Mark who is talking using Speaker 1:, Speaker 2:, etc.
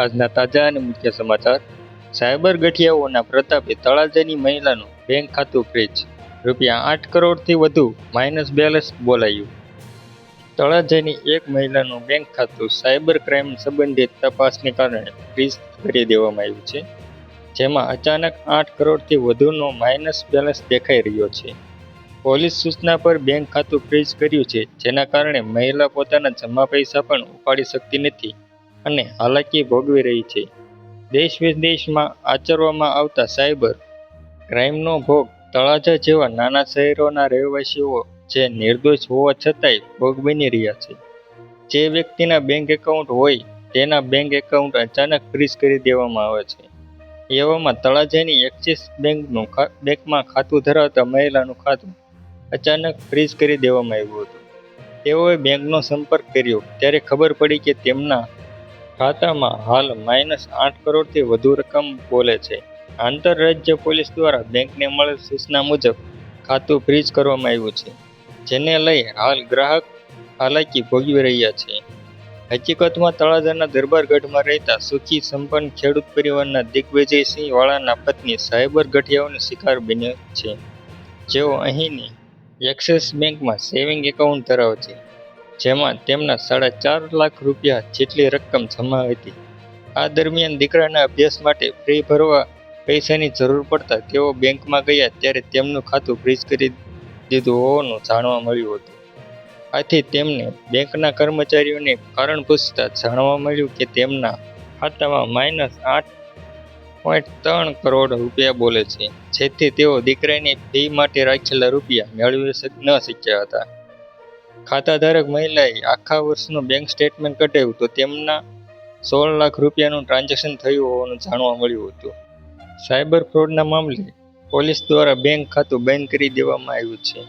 Speaker 1: આજના તાજા અને મુખ્ય સમાચાર. સાયબર ગઠિયાઓના પ્રતાપે તળાજાની મહિલાનું બેંક ખાતું ફ્રીઝ, ₹8 કરોડથી વધુ માઇનસ બેલેન્સ બોલાયું. તળાજાની એક મહિલાનું બેંક ખાતું સાયબર ક્રાઇમ સંબંધિત તપાસને કારણે ફ્રીઝ કરી દેવામાં આવ્યું છે, જેમાં અચાનક 8 કરોડથી વધુનો માઇનસ બેલેન્સ દેખાઈ રહ્યો છે. પોલીસ સૂચના પર બેંક ખાતું ફ્રીઝ કર્યું છે, જેના કારણે મહિલા પોતાના જમા પૈસા પણ ઉપાડી શકતી નથી અને હાલાકી ભોગવી રહી છે. દેશ વિદેશમાં આચરવામાં આવતા સાયબર ક્રાઇમનો ભોગ તળાજા જેવા નાના શહેરોના રહેવાસીઓ જે નિર્દોષ હોવા છતાંય ભોગ બની રહ્યા છે. જે વ્યક્તિના બેંક એકાઉન્ટ હોય તેના બેંક એકાઉન્ટ અચાનક ફ્રીઝ કરી દેવામાં આવે છે. એવામાં તળાજાની એક્સિસ બેંકમાં ખાતું ધરાવતા મહિલાનું ખાતું અચાનક ફ્રીઝ કરી દેવામાં આવ્યું હતું. તેઓએ બેંકનો સંપર્ક કર્યો ત્યારે ખબર પડી કે તેમના ખાતામાં હાલ -8 કરોડથી વધુ રકમ બોલે છે. આંતરરાજ્ય પોલીસ દ્વારા બેંકને મળેલ સૂચના મુજબ ખાતું ફ્રીઝ કરવામાં આવ્યું છે, જેને લઈ હાલ ગ્રાહક હાલાકી ભોગવી રહ્યા છે. હકીકતમાં તળાજાના દરબારગઢમાં રહેતા સુખી સંપન્ન ખેડૂત પરિવારના દિગ્વિજયસિંહ વાળાના પત્ની સાયબર ગઠિયાઓનો શિકાર બન્યા છે, જેઓ અહીંની એક્સિસ બેંકમાં સેવિંગ એકાઉન્ટ ધરાવે છે, જેમાં તેમના ₹4.5 લાખ જેટલી રકમ જમા હતી. આ દરમિયાન દીકરાના અભ્યાસ માટે ફી ભરવા પૈસાની જરૂર પડતા તેઓ બેંકમાં ગયા ત્યારે તેમનું ખાતું ફ્રીઝ કરી દીધું હોવાનું જાણવા મળ્યું હતું. આથી તેમને બેંકના કર્મચારીઓને કારણ પૂછતા જાણવા મળ્યું કે તેમના ખાતામાં -8.3 કરોડ બોલે છે, જેથી તેઓ દીકરાની ફી માટે રાખેલા રૂપિયા મેળવી ન શક્યા હતા. ખાતાધારક મહિલાએ આખા વર્ષનું બેંક સ્ટેટમેન્ટ કઢાવ્યું તો તેમના ₹16 લાખનું ટ્રાન્ઝેક્શન થયું હોવાનું જાણવા મળ્યું હતું. સાયબર ફ્રોડના મામલે પોલીસ દ્વારા બેંક ખાતું બંધ કરી દેવામાં આવ્યું છે.